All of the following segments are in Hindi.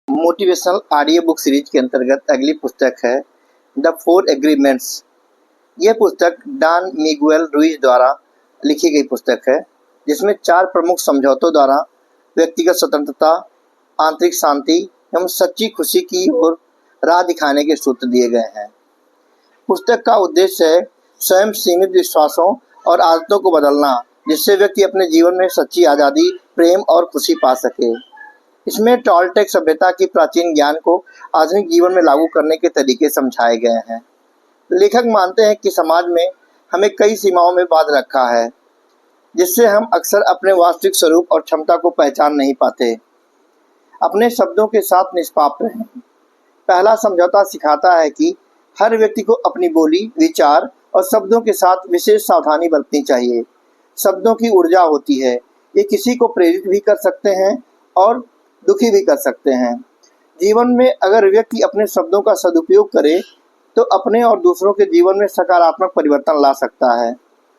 मोटिवेशनल ऑडियो बुक सीरीज के अंतर्गत अगली पुस्तक है द फोर एग्रीमेंट्स। यह पुस्तक डॉन मिगुएल रुइज द्वारा लिखी गई पुस्तक है, जिसमें 4 प्रमुख समझौतों द्वारा व्यक्तिगत स्वतंत्रता, आंतरिक शांति एवं सच्ची खुशी की ओर राह दिखाने के सूत्र दिए गए हैं। पुस्तक का उद्देश्य है स्वयं सीमित विश्वासों और आदतों को बदलना, जिससे व्यक्ति अपने जीवन में सच्ची आज़ादी, प्रेम और खुशी पा सके। इसमें टॉलटेक सभ्यता की प्राचीन ज्ञान को आधुनिक जीवन में लागू करने के तरीके समझाए गए हैं। लेखक मानते हैं कि समाज में हमें कई सीमाओं में बांध रखा है, जिससे हम अक्सर अपने वास्तविक स्वरूप और क्षमता को पहचान नहीं पाते। अपने शब्दों के साथ निष्पाप रहें। पहला समझौता सिखाता है कि हर व्यक्ति को अपनी बोली, विचार और शब्दों के साथ विशेष सावधानी बरतनी चाहिए। शब्दों की ऊर्जा होती है, ये किसी को प्रेरित भी कर सकते हैं और दुखी भी कर सकते हैं। जीवन में अगर व्यक्ति अपने शब्दों का सदुपयोग करे तो अपने और दूसरों के जीवन में सकारात्मक परिवर्तन ला सकता है।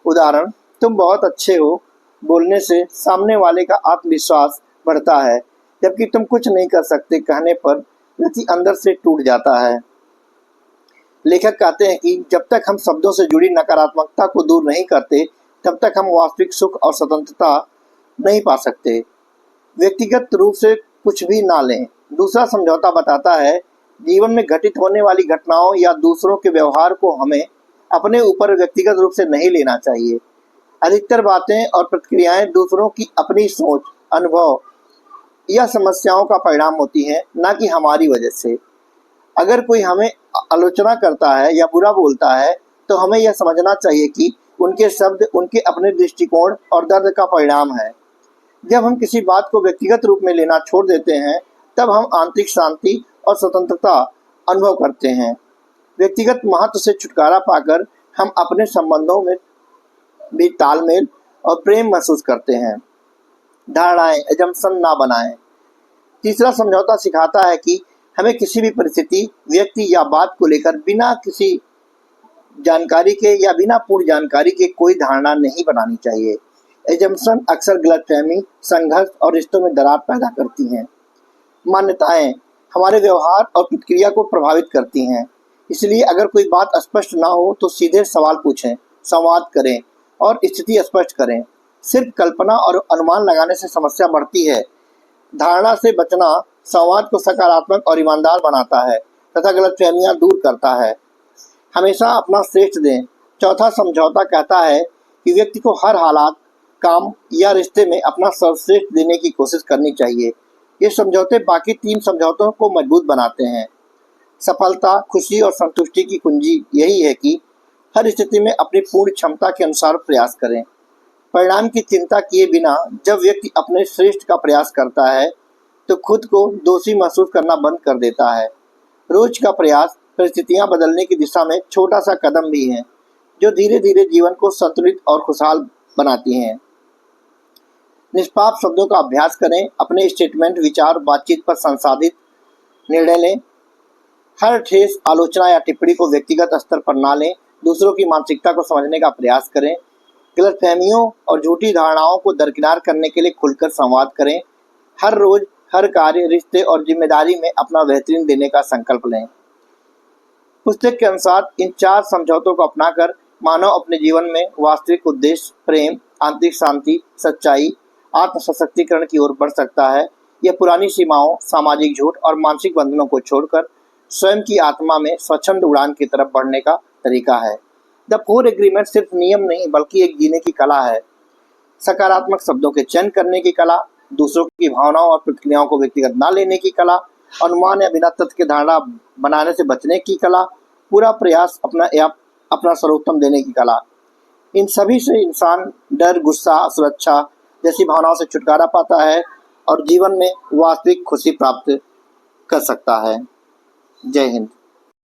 उदाहरण, तुम बहुत अच्छे हो बोलने से सामने वाले का आत्मविश्वास बढ़ता है, जबकि तुम कुछ नहीं कर सकते कहने पर व्यक्ति अंदर से टूट जाता है। लेखक कहते हैं कि जब तक हम शब्दों से जुड़ी नकारात्मकता को दूर नहीं करते, तब तक हम वास्तविक सुख और स्वतंत्रता नहीं पा सकते। व्यक्तिगत रूप से कुछ भी ना लें। दूसरा समझौता बताता है जीवन में घटित होने वाली घटनाओं या दूसरों के व्यवहार को हमें अपने ऊपर व्यक्तिगत रूप से नहीं लेना चाहिए। अधिकतर बातें और प्रतिक्रियाएं दूसरों की अपनी सोच, अनुभव या समस्याओं का परिणाम होती हैं, ना कि हमारी वजह से। अगर कोई हमें आलोचना करता है या बुरा बोलता है, तो हमें यह समझना चाहिए कि उनके शब्द उनके अपने दृष्टिकोण और दर्द का परिणाम है। जब हम किसी बात को व्यक्तिगत रूप में लेना छोड़ देते हैं, तब हम आंतरिक शांति और स्वतंत्रता अनुभव करते हैं। व्यक्तिगत महत्व से छुटकारा पाकर हम अपने संबंधों में भी तालमेल और प्रेम महसूस करते हैं। धारणाएं, एजम्पशन ना बनाएं। तीसरा समझौता सिखाता है कि हमें किसी भी परिस्थिति, व्यक्ति या बात को लेकर बिना किसी जानकारी के या बिना पूर्ण जानकारी के कोई धारणा नहीं बनानी चाहिए। एजम्पशन अक्सर गलतफहमी, संघर्ष और रिश्तों में दरार पैदा करती हैं। मान्यताएं हमारे व्यवहार और प्रतिक्रिया को प्रभावित करती हैं। इसलिए अगर कोई बात स्पष्ट ना हो तो सीधे सवाल पूछें, संवाद करें और स्थिति स्पष्ट करें। सिर्फ कल्पना और अनुमान लगाने से समस्या बढ़ती है। धारणा से बचना संवाद को सकारात्मक और ईमानदार बनाता है तथा गलतफहमियां दूर करता है। हमेशा अपना श्रेष्ठ दें। चौथा समझौता कहता है कि व्यक्ति को हर हालात, काम या रिश्ते में अपना सर्वश्रेष्ठ देने की कोशिश करनी चाहिए। ये समझौते बाकी 3 समझौतों को मजबूत बनाते हैं। सफलता, खुशी और संतुष्टि की कुंजी यही है कि हर स्थिति में अपनी पूर्ण क्षमता के अनुसार प्रयास करें। परिणाम की चिंता किए बिना जब व्यक्ति अपने श्रेष्ठ का प्रयास करता है, तो खुद को दोषी महसूस करना बंद कर देता है। रोज का प्रयास परिस्थितियां बदलने की दिशा में छोटा सा कदम भी है, जो धीरे धीरे जीवन को संतुलित और खुशहाल बनाती हैं। निष्पाप शब्दों का अभ्यास करें। अपने स्टेटमेंट, विचार, बातचीत पर संसाधित निर्णय लें। हर ठेस आलोचना या टिप्पणी को व्यक्तिगत स्तर पर ना लें। दूसरों की मानसिकता को समझने का प्रयास करें। गलतफहमियों और झूठी धारणाओं को दरकिनार करने के लिए खुलकर संवाद करें। हर रोज, हर कार्य, रिश्ते और जिम्मेदारी में अपना बेहतरीन देने का संकल्प लें। पुस्तक के अनुसार इन 4 समझौतों को अपनाकर मानव अपने जीवन में वास्तविक उद्देश्य, प्रेम, आंतरिक शांति, सच्चाई, आत्म सशक्तिकरण की ओर बढ़ सकता है। यह पुरानी सीमाओं, सामाजिक झूठ और मानसिक बंधनों को छोड़कर स्वयं की आत्मा में स्वच्छंद उड़ान की तरफ बढ़ने का तरीका है। द 4 एग्रीमेंट सिर्फ नियम नहीं, बल्कि एक जीने की कला है। सकारात्मक शब्दों के चयन करने की कला, दूसरों की भावनाओं और प्रतिक्रियाओं को व्यक्तिगत न लेने की कला, अनुमान या बिना तथ्य की धारणा बनाने से बचने की कला, पूरा प्रयास अपना सर्वोत्तम देने की कला। इन सभी से इंसान डर, गुस्सा, सुरक्षा जैसी भावनाओं से छुटकारा पाता है और जीवन में वास्तविक खुशी प्राप्त कर सकता है। जय हिंद।